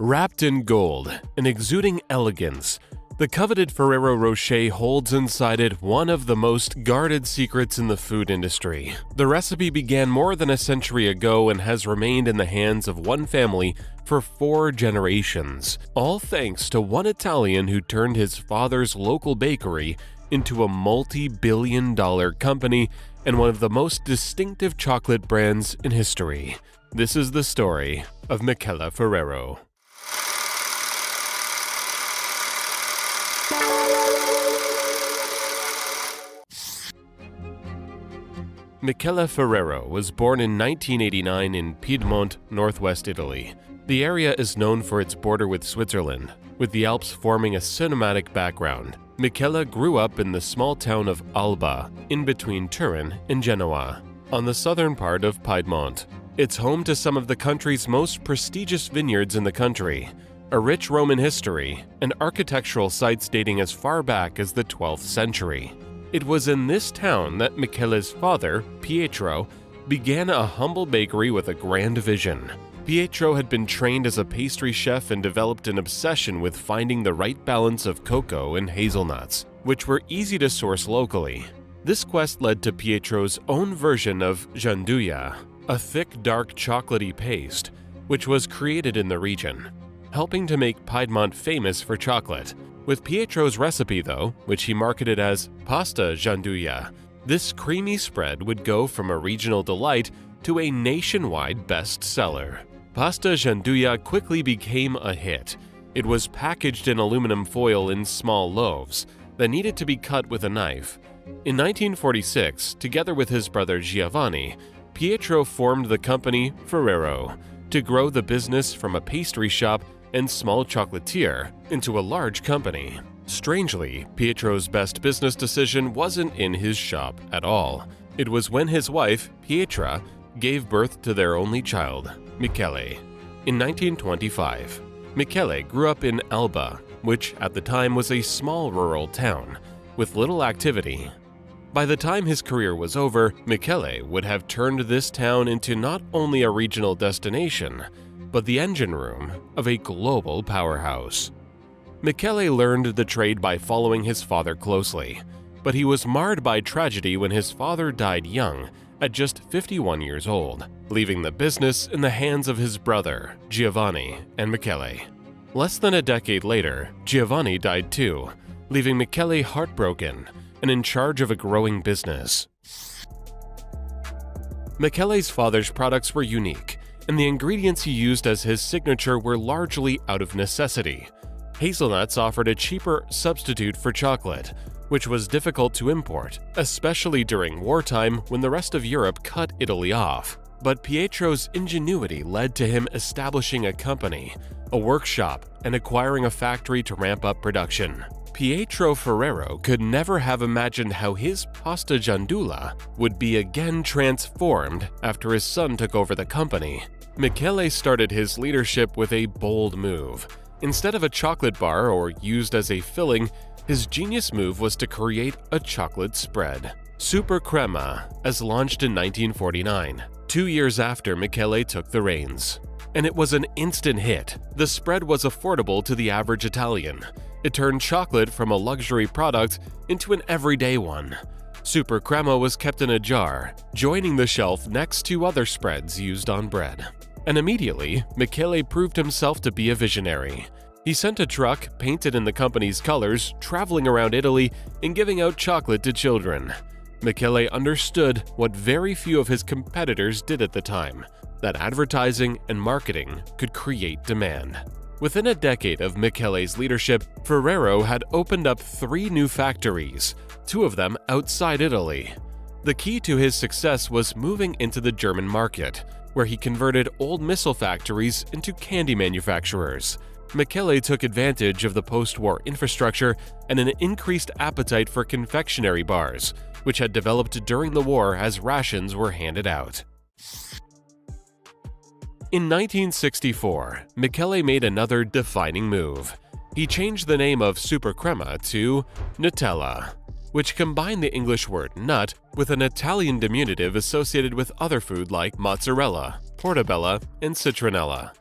Wrapped in gold and exuding elegance, the coveted Ferrero Rocher holds inside it one of the most guarded secrets in the food industry. The recipe began more than a century ago and has remained in the hands of one family for 4 generations, all thanks to one Italian who turned his father's local bakery into a multi-billion-dollar company and one of the most distinctive chocolate brands in history. This is the story of Michel Ferrero. Michel Ferrero was born in 1989 in Piedmont, northwest Italy. The area is known for its border with Switzerland, with the Alps forming a cinematic background. Michele grew up in the small town of Alba, in between Turin and Genoa, on the southern part of Piedmont. It's home to some of the country's most prestigious vineyards in the country, a rich Roman history, and architectural sites dating as far back as the 12th century. It was in this town that Michele's father, Pietro, began a humble bakery with a grand vision. Pietro had been trained as a pastry chef and developed an obsession with finding the right balance of cocoa and hazelnuts, which were easy to source locally. This quest led to Pietro's own version of gianduja, a thick, dark chocolatey paste, which was created in the region, helping to make Piedmont famous for chocolate. With Pietro's recipe, though, which he marketed as pasta gianduja, this creamy spread would go from a regional delight to a nationwide bestseller. Pasta gianduja quickly became a hit. It was packaged in aluminum foil in small loaves that needed to be cut with a knife. In 1946, together with his brother Giovanni, Pietro formed the company Ferrero to grow the business from a pastry shop and small chocolatier into a large company. Strangely, Pietro's best business decision wasn't in his shop at all. It was when his wife, Pietra, gave birth to their only child, Michele. In 1925, Michele grew up in Alba, which at the time was a small rural town, with little activity. By the time his career was over, Michele would have turned this town into not only a regional destination, but the engine room of a global powerhouse. Michele learned the trade by following his father closely, but he was marred by tragedy when his father died young, at just 51 years old, leaving the business in the hands of his brother, Giovanni, and Michele. Less than a decade later, Giovanni died too, leaving Michele heartbroken and in charge of a growing business. Michele's father's products were unique, and the ingredients he used as his signature were largely out of necessity. Hazelnuts offered a cheaper substitute for chocolate, which was difficult to import, especially during wartime when the rest of Europe cut Italy off. But Pietro's ingenuity led to him establishing a company, a workshop, and acquiring a factory to ramp up production. Pietro Ferrero could never have imagined how his pasta gianduja would be again transformed after his son took over the company. Michele started his leadership with a bold move. Instead of a chocolate bar or used as a filling, his genius move was to create a chocolate spread. Super Crema, as launched in 1949, 2 years after Michele took the reins. And it was an instant hit. The spread was affordable to the average Italian. It turned chocolate from a luxury product into an everyday one. Super Crema was kept in a jar, joining the shelf next to other spreads used on bread. And immediately, Michele proved himself to be a visionary. He sent a truck, painted in the company's colors, traveling around Italy and giving out chocolate to children. Michele understood what very few of his competitors did at the time, that advertising and marketing could create demand. Within a decade of Michele's leadership, Ferrero had opened up 3 new factories, 2 of them outside Italy. The key to his success was moving into the German market, where he converted old missile factories into candy manufacturers. Michele took advantage of the post-war infrastructure and an increased appetite for confectionery bars, which had developed during the war as rations were handed out. In 1964, Michele made another defining move. He changed the name of Super Crema to Nutella, which combined the English word nut with an Italian diminutive associated with other food like mozzarella, portabella, and citronella.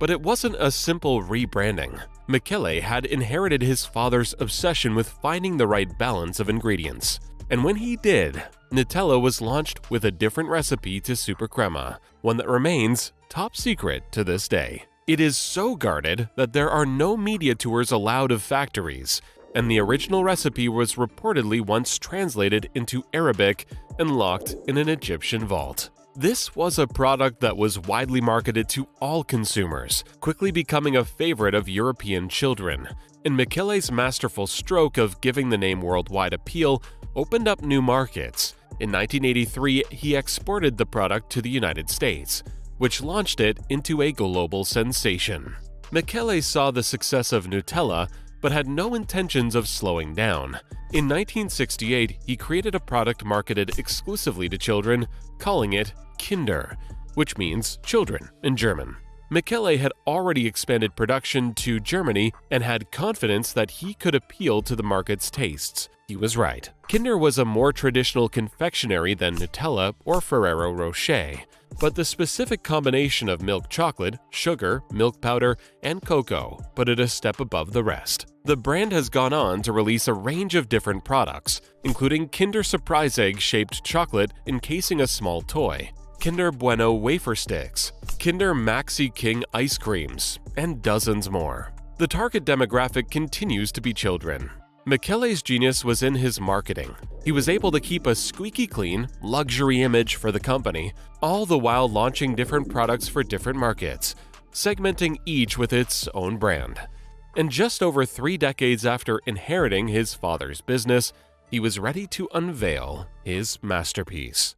But it wasn't a simple rebranding. Michele had inherited his father's obsession with finding the right balance of ingredients. And when he did, Nutella was launched with a different recipe to Super Crema, one that remains top secret to this day. It is so guarded that there are no media tours allowed of factories, and the original recipe was reportedly once translated into Arabic and locked in an Egyptian vault. This was a product that was widely marketed to all consumers, quickly becoming a favorite of European children. And Michele's masterful stroke of giving the name worldwide appeal opened up new markets. In 1983, he exported the product to the United States, which launched it into a global sensation. Michele saw the success of Nutella, but had no intentions of slowing down. In 1968, he created a product marketed exclusively to children, calling it Kinder, which means children in German. Michele had already expanded production to Germany and had confidence that he could appeal to the market's tastes. He was right. Kinder was a more traditional confectionery than Nutella or Ferrero Rocher, but the specific combination of milk chocolate, sugar, milk powder, and cocoa put it a step above the rest. The brand has gone on to release a range of different products, including Kinder Surprise Egg-shaped chocolate encasing a small toy, Kinder Bueno wafer sticks, Kinder Maxi King ice creams, and dozens more. The target demographic continues to be children. Michele's genius was in his marketing. He was able to keep a squeaky clean, luxury image for the company, all the while launching different products for different markets, segmenting each with its own brand. And just over 3 decades after inheriting his father's business, he was ready to unveil his masterpiece.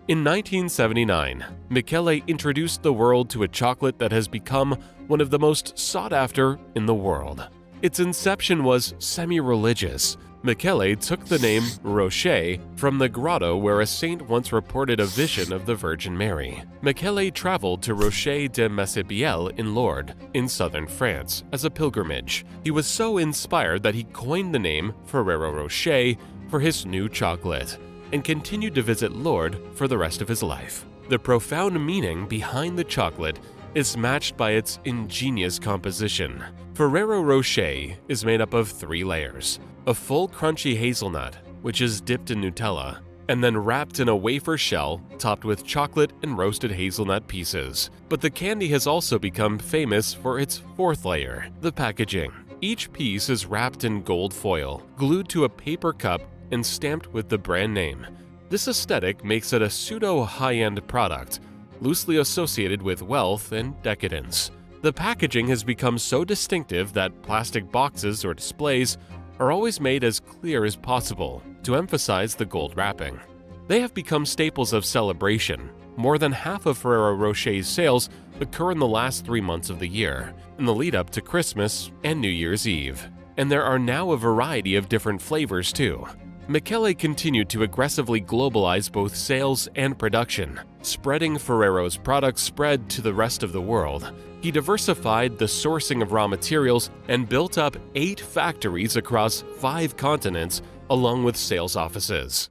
In 1979, Michele introduced the world to a chocolate that has become one of the most sought after in the world. Its inception was semi-religious. Michele took the name Rocher from the grotto where a saint once reported a vision of the Virgin Mary. Michele traveled to Rocher de Messabielle in Lourdes, in southern France, as a pilgrimage. He was so inspired that he coined the name Ferrero Rocher for his new chocolate, and continued to visit Lourdes for the rest of his life. The profound meaning behind the chocolate is matched by its ingenious composition. Ferrero Rocher is made up of 3 layers: a full crunchy hazelnut, which is dipped in Nutella, and then wrapped in a wafer shell topped with chocolate and roasted hazelnut pieces. But the candy has also become famous for its 4th layer, the packaging. Each piece is wrapped in gold foil, glued to a paper cup, and stamped with the brand name. This aesthetic makes it a pseudo-high-end product, loosely associated with wealth and decadence. The packaging has become so distinctive that plastic boxes or displays are always made as clear as possible to emphasize the gold wrapping. They have become staples of celebration. More than half of Ferrero Rocher's sales occur in the last 3 months of the year, in the lead up to Christmas and New Year's Eve. And there are now a variety of different flavors too. Michele continued to aggressively globalize both sales and production, spreading Ferrero's product spread to the rest of the world. He diversified the sourcing of raw materials and built up 8 factories across 5 continents, along with sales offices.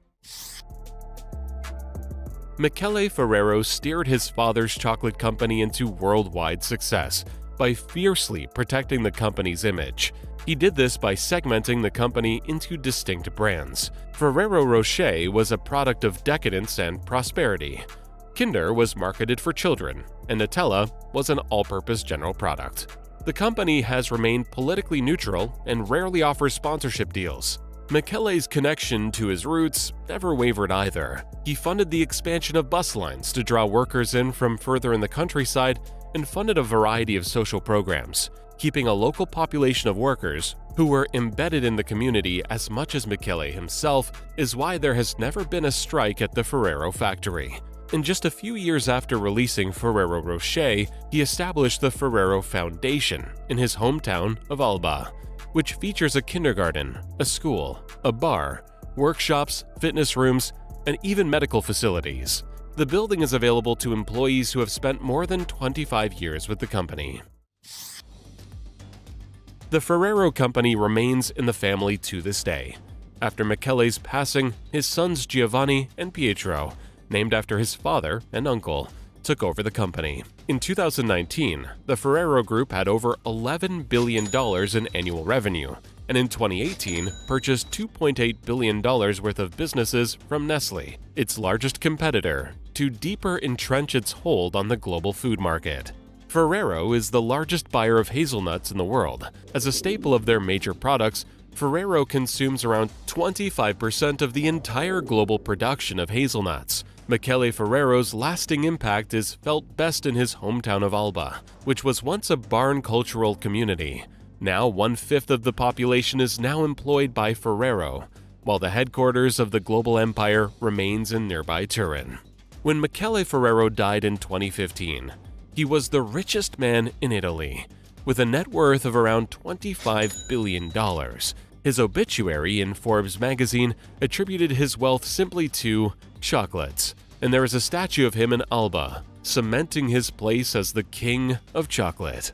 Michele Ferrero steered his father's chocolate company into worldwide success by fiercely protecting the company's image. He did this by segmenting the company into distinct brands. Ferrero Rocher was a product of decadence and prosperity. Kinder was marketed for children, and Nutella was an all-purpose general product. The company has remained politically neutral and rarely offers sponsorship deals. Michele's connection to his roots never wavered either. He funded the expansion of bus lines to draw workers in from further in the countryside and funded a variety of social programs, keeping a local population of workers who were embedded in the community as much as Michele himself is why there has never been a strike at the Ferrero factory. And just a few years after releasing Ferrero Rocher, he established the Ferrero Foundation in his hometown of Alba, which features a kindergarten, a school, a bar, workshops, fitness rooms, and even medical facilities. The building is available to employees who have spent more than 25 years with the company. The Ferrero company remains in the family to this day. After Michele's passing, his sons Giovanni and Pietro, named after his father and uncle, took over the company. In 2019, the Ferrero Group had over $11 billion in annual revenue, and in 2018 purchased $2.8 billion worth of businesses from Nestlé, its largest competitor, to deeper entrench its hold on the global food market. Ferrero is the largest buyer of hazelnuts in the world. As a staple of their major products, Ferrero consumes around 25% of the entire global production of hazelnuts. Michele Ferrero's lasting impact is felt best in his hometown of Alba, which was once a barn cultural community. Now 1/5 of the population is now employed by Ferrero, while the headquarters of the global empire remains in nearby Turin. When Michele Ferrero died in 2015, he was the richest man in Italy, with a net worth of around $25 billion. His obituary in Forbes magazine attributed his wealth simply to chocolates, and there is a statue of him in Alba, cementing his place as the king of chocolate.